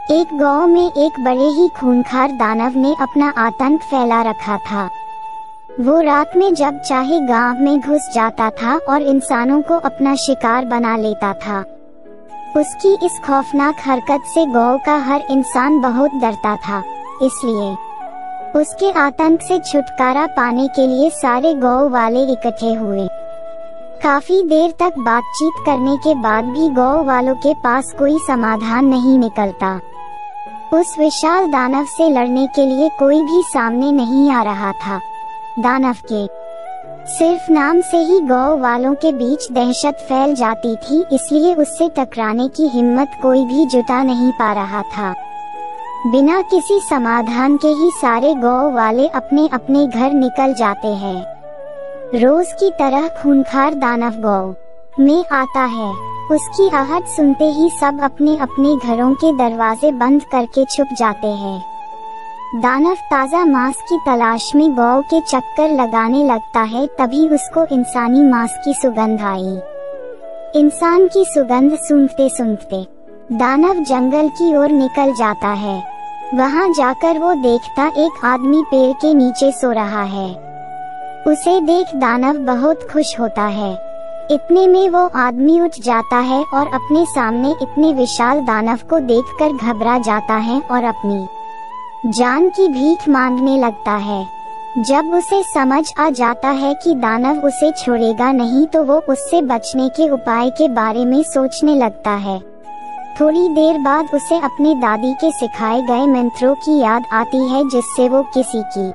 एक गांव में एक बड़े ही खूंखार दानव ने अपना आतंक फैला रखा था। वो रात में जब चाहे गांव में घुस जाता था और इंसानों को अपना शिकार बना लेता था। उसकी इस खौफनाक हरकत से गांव का हर इंसान बहुत डरता था। इसलिए उसके आतंक से छुटकारा पाने के लिए सारे गांव वाले इकट्ठे हुए। काफी देर तक बातचीत करने के बाद भी गांव वालों के पास कोई समाधान नहीं निकलता। उस विशाल दानव से लड़ने के लिए कोई भी सामने नहीं आ रहा था। दानव के सिर्फ नाम से ही गांव वालों के बीच दहशत फैल जाती थी, इसलिए उससे टकराने की हिम्मत कोई भी जुटा नहीं पा रहा था। बिना किसी समाधान के ही सारे गांव वाले अपने अपने घर निकल जाते हैं। रोज की तरह खूंखार दानव गांव में आता है। उसकी आहट सुनते ही सब अपने अपने घरों के दरवाजे बंद करके छुप जाते हैं। दानव ताज़ा मांस की तलाश में गांव के चक्कर लगाने लगता है। तभी उसको इंसानी मांस की सुगंध आई। इंसान की सुगंध सूंघते सूंघते दानव जंगल की ओर निकल जाता है। वहां जाकर वो देखता एक आदमी पेड़ के नीचे सो रहा है। उसे देख दानव बहुत खुश होता है। इतने में वो आदमी उठ जाता है और अपने सामने इतने विशाल दानव को देखकर घबरा जाता है और अपनी जान की भीख मांगने लगता है। जब उसे समझ आ जाता है कि दानव उसे छोड़ेगा नहीं, तो वो उससे बचने के उपाय के बारे में सोचने लगता है। थोड़ी देर बाद उसे अपने दादी के सिखाए गए मंत्रों की याद आती है, जिससे वो किसी की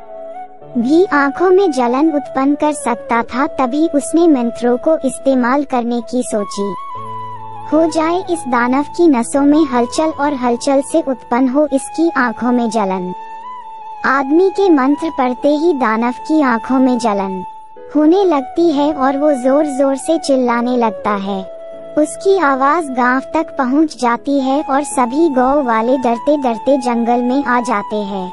भी आंखों में जलन उत्पन्न कर सकता था। तभी उसने मंत्रों को इस्तेमाल करने की सोची। हो जाए इस दानव की नसों में हलचल और हलचल से उत्पन्न हो इसकी आंखों में जलन। आदमी के मंत्र पढ़ते ही दानव की आंखों में जलन होने लगती है और वो जोर जोर से चिल्लाने लगता है। उसकी आवाज गांव तक पहुंच जाती है और सभी गांव वाले डरते डरते जंगल में आ जाते हैं।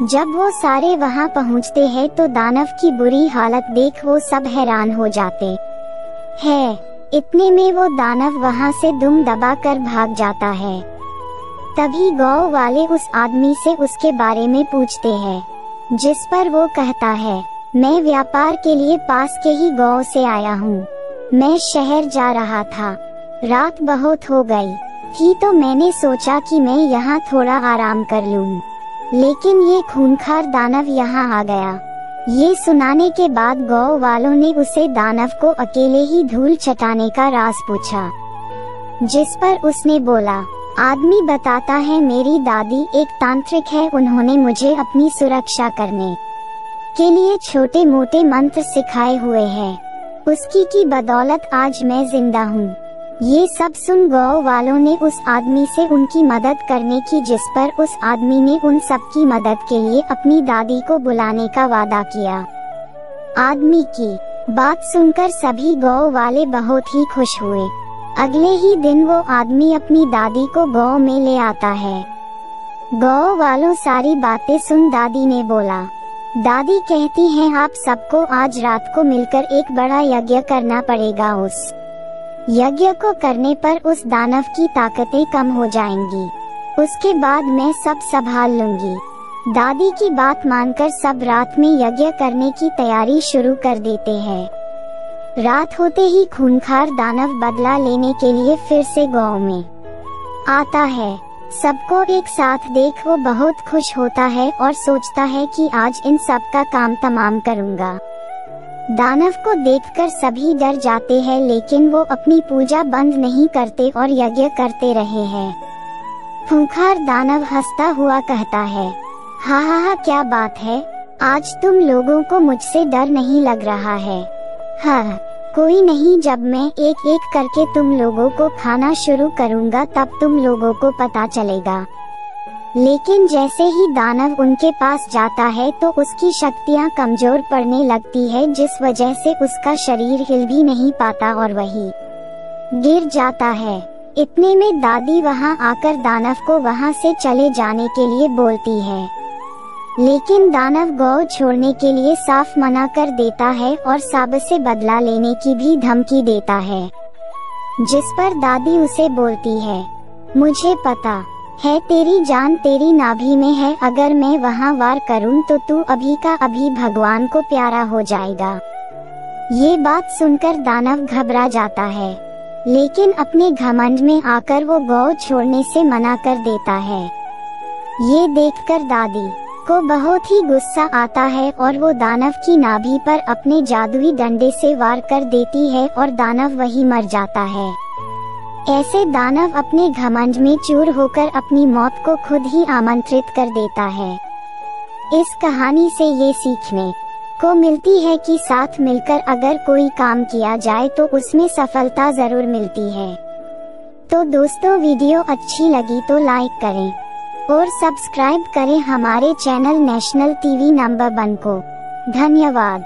जब वो सारे वहां पहुंचते हैं तो दानव की बुरी हालत देख वो सब हैरान हो जाते हैं। इतने में वो दानव वहां से दुम दबाकर भाग जाता है। तभी गांव वाले उस आदमी से उसके बारे में पूछते हैं, जिस पर वो कहता है, मैं व्यापार के लिए पास के ही गांव से आया हूँ। मैं शहर जा रहा था। रात बहुत हो गई थी तो मैंने सोचा कि मैं यहाँ थोड़ा आराम कर लूँ, लेकिन ये खूंखार दानव यहाँ आ गया। ये सुनाने के बाद गांव वालों ने उसे दानव को अकेले ही धूल चटाने का राज पूछा, जिस पर उसने बोला, आदमी बताता है मेरी दादी एक तांत्रिक है। उन्होंने मुझे अपनी सुरक्षा करने के लिए छोटे मोटे मंत्र सिखाए हुए हैं। उसकी की बदौलत आज मैं जिंदा हूँ। ये सब सुन गांव वालों ने उस आदमी से उनकी मदद करने की, जिस पर उस आदमी ने उन सब की मदद के लिए अपनी दादी को बुलाने का वादा किया। आदमी की बात सुनकर सभी गांव वाले बहुत ही खुश हुए। अगले ही दिन वो आदमी अपनी दादी को गांव में ले आता है। गांव वालों सारी बातें सुन दादी ने बोला। दादी कहती हैं, आप सबको आज रात को मिलकर एक बड़ा यज्ञ करना पड़ेगा। उस यज्ञ को करने पर उस दानव की ताकतें कम हो जाएंगी। उसके बाद मैं सब संभाल लूंगी। दादी की बात मानकर सब रात में यज्ञ करने की तैयारी शुरू कर देते हैं। रात होते ही खूंखार दानव बदला लेने के लिए फिर से गांव में आता है। सबको एक साथ देख वो बहुत खुश होता है और सोचता है कि आज इन सब का काम तमाम करूंगा। दानव को देखकर सभी डर जाते हैं, लेकिन वो अपनी पूजा बंद नहीं करते और यज्ञ करते रहे हैं। खूंखार दानव हंसता हुआ कहता है, हा क्या बात है, आज तुम लोगों को मुझसे डर नहीं लग रहा है। हाँ, कोई नहीं, जब मैं एक एक करके तुम लोगों को खाना शुरू करूँगा तब तुम लोगों को पता चलेगा। लेकिन जैसे ही दानव उनके पास जाता है तो उसकी शक्तियां कमजोर पड़ने लगती है, जिस वजह से उसका शरीर हिल भी नहीं पाता और वही गिर जाता है। इतने में दादी वहां आकर दानव को वहां से चले जाने के लिए बोलती है, लेकिन दानव गांव छोड़ने के लिए साफ मना कर देता है और सब से बदला लेने की भी धमकी देता है। जिस पर दादी उसे बोलती है, मुझे पता है, तेरी जान तेरी नाभि में है, अगर मैं वहाँ वार करूँ तो तू अभी का अभी भगवान को प्यारा हो जाएगा। ये बात सुनकर दानव घबरा जाता है, लेकिन अपने घमंड में आकर वो गौ छोड़ने से मना कर देता है। ये देखकर दादी को बहुत ही गुस्सा आता है और वो दानव की नाभि पर अपने जादुई डंडे से वार कर देती है और दानव वही मर जाता है। ऐसे दानव अपने घमंड में चूर होकर अपनी मौत को खुद ही आमंत्रित कर देता है। इस कहानी से ये सीखने को मिलती है कि साथ मिलकर अगर कोई काम किया जाए तो उसमें सफलता जरूर मिलती है। तो दोस्तों, वीडियो अच्छी लगी तो लाइक करें और सब्सक्राइब करें हमारे चैनल नेशनल टीवी नंबर 1 को। धन्यवाद।